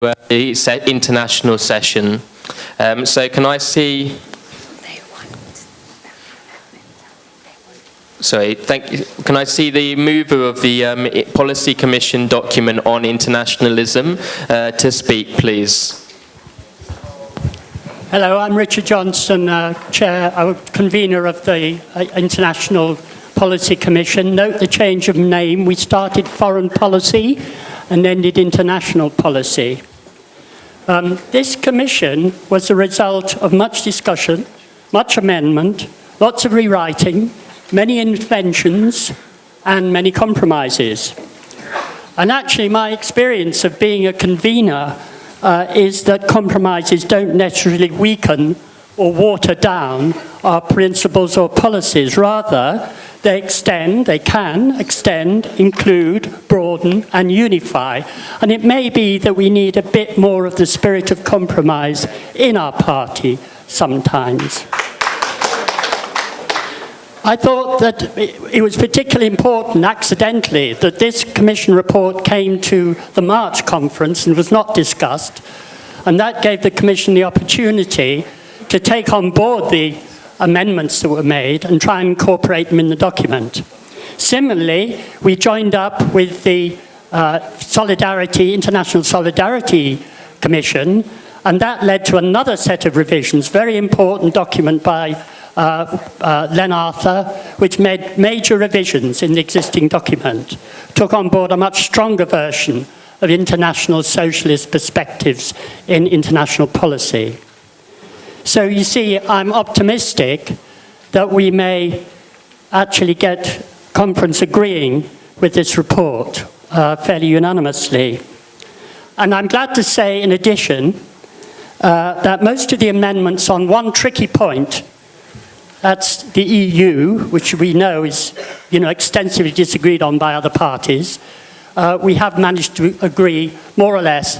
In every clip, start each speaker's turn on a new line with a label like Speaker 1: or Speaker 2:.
Speaker 1: the international session. So can I see... Sorry, thank you. Can I see the mover of the Policy Commission document on internationalism to speak, please?
Speaker 2: Hello, I'm Richard Johnson, convener of the International Policy Commission. Note the change of name. We started foreign policy and ended international policy. This commission was the result of much discussion, much amendment, lots of rewriting, many interventions, and many compromises. And actually, my experience of being a convener is that compromises don't necessarily weaken or water down our principles or policies. Rather, they can extend, include, broaden, and unify. And it may be that we need a bit more of the spirit of compromise in our party sometimes. I thought that it was particularly important, accidentally, that this Commission report came to the March conference and was not discussed, and that gave the Commission the opportunity to take on board the amendments that were made and try and incorporate them in the document. Similarly, we joined up with the International Solidarity Commission, and that led to another set of revisions, very important document by Len Arthur, which made major revisions in the existing document, took on board a much stronger version of international socialist perspectives in international policy. So you see, I'm optimistic that we may actually get conference agreeing with this report fairly unanimously. And I'm glad to say, in addition, that most of the amendments on one tricky point, that's the EU, which we know is extensively disagreed on by other parties, we have managed to agree more or less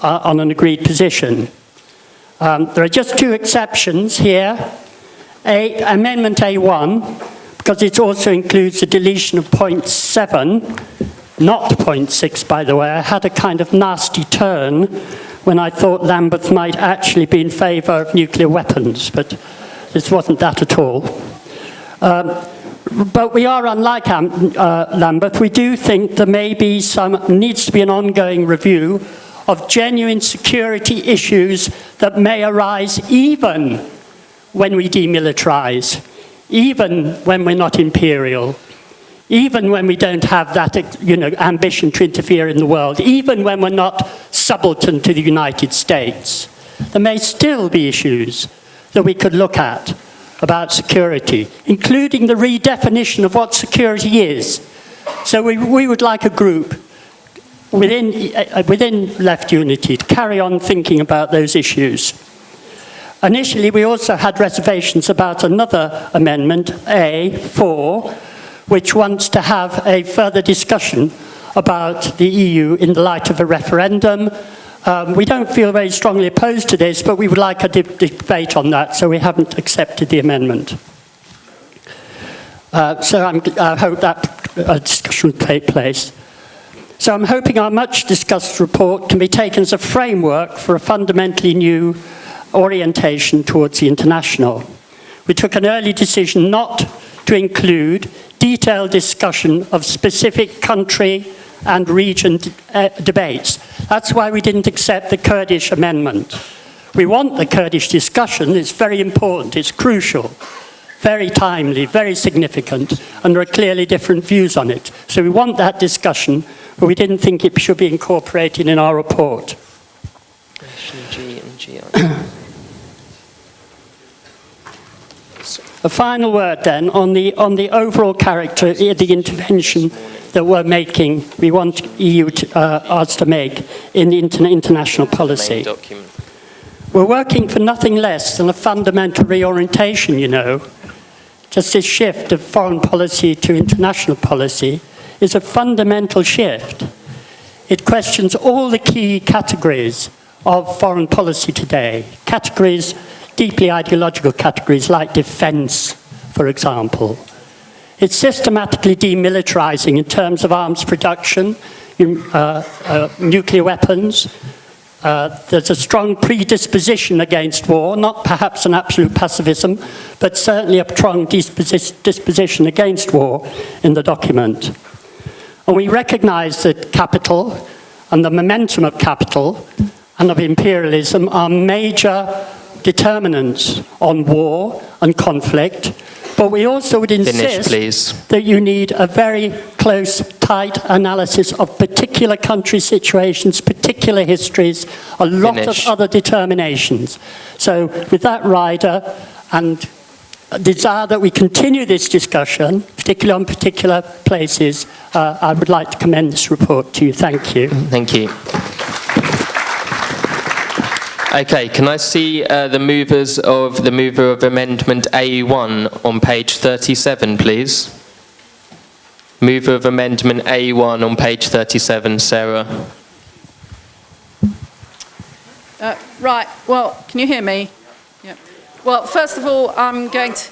Speaker 2: on an agreed position. There are just two exceptions here. Amendment A1, because it also includes the deletion of point 7, not point 6, by the way. I had a kind of nasty turn when I thought Lambeth might actually be in favour of nuclear weapons, but this wasn't that at all. But we are unlike Lambeth. We do think there needs to be an ongoing review of genuine security issues that may arise even when we demilitarize, even when we're not imperial, even when we don't have that ambition to interfere in the world, even when we're not subaltern to the United States. There may still be issues that we could look at about security, including the redefinition of what security is. So we would like a group within Left Unity to carry on thinking about those issues. Initially, we also had reservations about another amendment, A4, which wants to have a further discussion about the EU in the light of a referendum. We don't feel very strongly opposed to this, but we would like a debate on that, so we haven't accepted the amendment. So I hope that discussion will take place. So I'm hoping our much discussed report can be taken as a framework for a fundamentally new orientation towards the international. We took an early decision not to include detailed discussion of specific country and region debates. That's why we didn't accept the Kurdish amendment. We want the Kurdish discussion. It's very important, it's crucial, very timely, very significant, and there are clearly different views on it. So we want that discussion, but we didn't think it should be incorporated in our report. A final word then on the overall character of the intervention that we want EU us to make in the international policy. We're working for nothing less than a fundamental reorientation, Just this shift of foreign policy to international policy is a fundamental shift. It questions all the key categories of foreign policy today. Categories, deeply ideological categories like defense, for example. It's systematically demilitarizing in terms of arms production, nuclear weapons, there's a strong predisposition against war, not perhaps an absolute pacifism, but certainly a strong disposition against war in the document. And we recognise that capital and the momentum of capital and of imperialism are major determinants on war and conflict, but we also would insist that you need a very close, tight analysis of particular country situations, particular histories, a lot of other determinations. So with that rider and a desire that we continue this discussion, particularly on particular places, I would like to commend this report to you. Thank you.
Speaker 1: Thank you. Okay, can I see the mover of Amendment A1 on page 37, please? Mover of Amendment A1 on page 37, Sarah.
Speaker 3: Right, well, can you hear me? Yeah. Well, first of all, I'm going to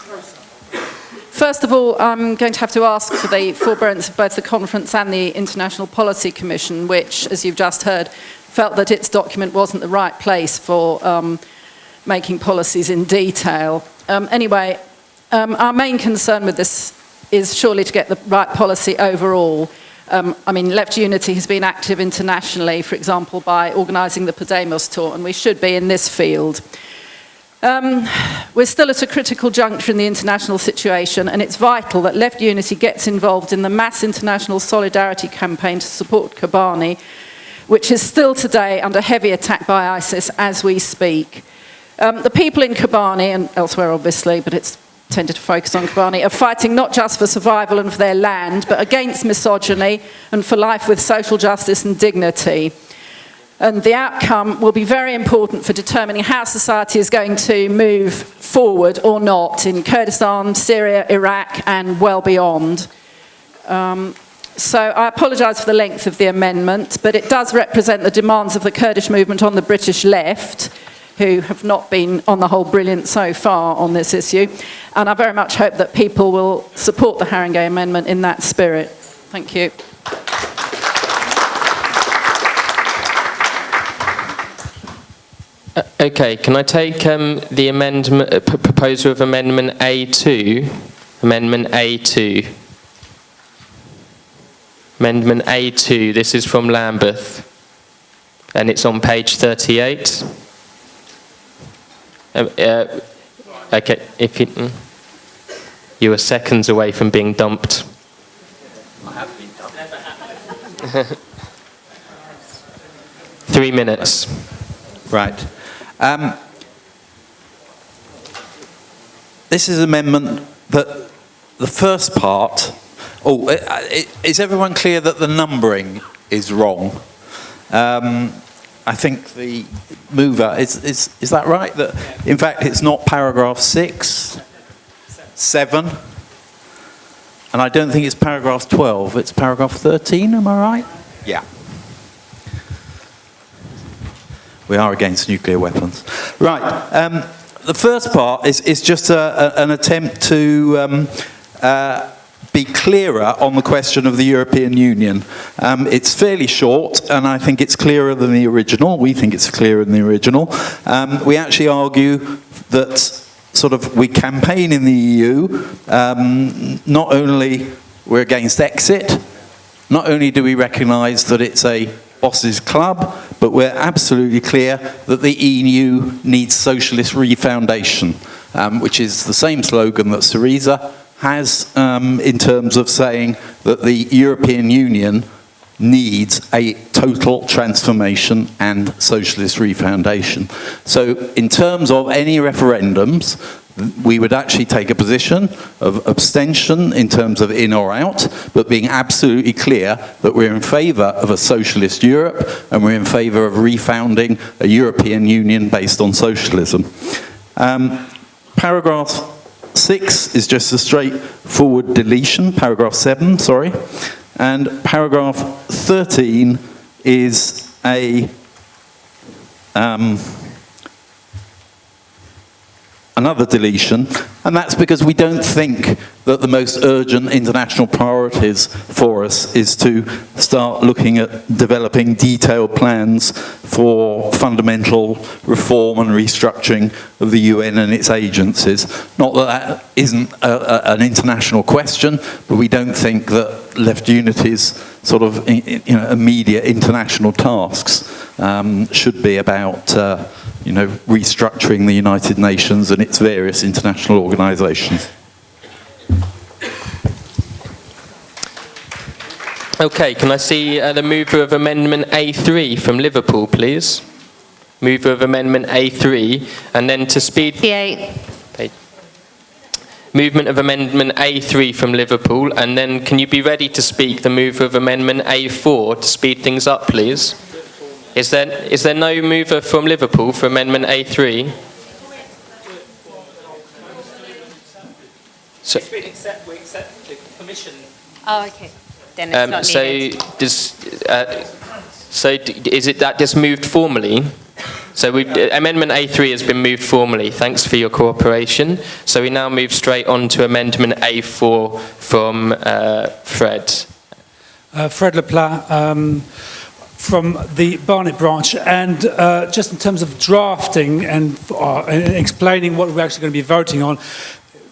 Speaker 3: have to ask for the forbearance of both the conference and the International Policy Commission, which, as you've just heard, felt that its document wasn't the right place for making policies in detail. Anyway, our main concern with this is surely to get the right policy overall. I mean, Left Unity has been active internationally, for example, by organising the Podemos tour, and we should be in this field. We're still at a critical juncture in the international situation, and it's vital that Left Unity gets involved in the mass international solidarity campaign to support Kobani, which is still today under heavy attack by ISIS as we speak. The people in Kobani, and elsewhere obviously, but it's tended to focus on Kobani, are fighting not just for survival and for their land, but against misogyny and for life with social justice and dignity. And the outcome will be very important for determining how society is going to move forward or not in Kurdistan, Syria, Iraq, and well beyond. So I apologise for the length of the amendment, but it does represent the demands of the Kurdish movement on the British left, who have not been, on the whole, brilliant so far on this issue. And I very much hope that people will support the Haringey Amendment in that spirit. Thank you.
Speaker 1: Okay, can I take the amendment, proposer of Amendment A2? Amendment A2. Amendment A2, this is from Lambeth, and it's on page 38. Okay, if you were seconds away from being dumped. I have been dumped. 3 minutes.
Speaker 4: Right. This is an amendment that the first part. Is everyone clear that the numbering is wrong? I think the mover, is that right? That in fact it's not paragraph 6, 7, and I don't think it's paragraph 12, it's paragraph 13, am I right? Yeah. We are against nuclear weapons. Right, the first part is just an attempt to be clearer on the question of the European Union. It's fairly short, and I think it's clearer than the original. We think it's clearer than the original. We actually argue that we campaign in the EU, not only we're against exit, not only do we recognise that it's a boss's club, but we're absolutely clear that the EU needs socialist refoundation, which is the same slogan that Syriza has in terms of saying that the European Union needs a total transformation and socialist refoundation. So in terms of any referendums, we would actually take a position of abstention in terms of in or out, but being absolutely clear that we're in favour of a socialist Europe and we're in favour of refounding a European Union based on socialism. Paragraph 6 is just a straightforward deletion, paragraph 7, sorry, and paragraph 13 is another deletion, and that's because we don't think that the most urgent international priorities for us is to start looking at developing detailed plans for fundamental reform and restructuring of the UN and its agencies. Not that that isn't an international question, but we don't think that left unity's sort of immediate international tasks should be about restructuring the United Nations and its various international organisations.
Speaker 1: Okay, can I see the mover of Amendment A3 from Liverpool, please? Mover of Amendment A3, and then to speed... Movement of Amendment A3 from Liverpool, and then can you be ready to speak the mover of Amendment A4 to speed things up, please? Is there no mover from Liverpool for Amendment A3? So,
Speaker 5: we accept the permission.
Speaker 6: Oh, okay. Then it's not needed.
Speaker 1: Is it that just moved formally? So Amendment A3 has been moved formally. Thanks for your cooperation. So we now move straight on to Amendment A4 from Fred.
Speaker 5: Fred Leplat from the Barnet branch. And just in terms of drafting and explaining what we're actually going to be voting on,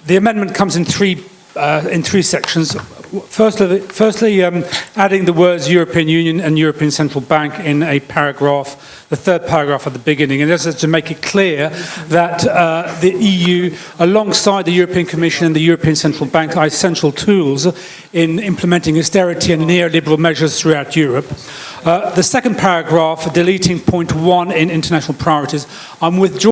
Speaker 5: the amendment comes in three sections. Firstly, adding the words European Union and European Central Bank in a paragraph, the third paragraph at the beginning, and this is to make it clear that the EU, alongside the European Commission and the European Central Bank, are essential tools in implementing austerity and neoliberal measures throughout Europe. The second paragraph, deleting point 1 in international priorities, I'm withdrawing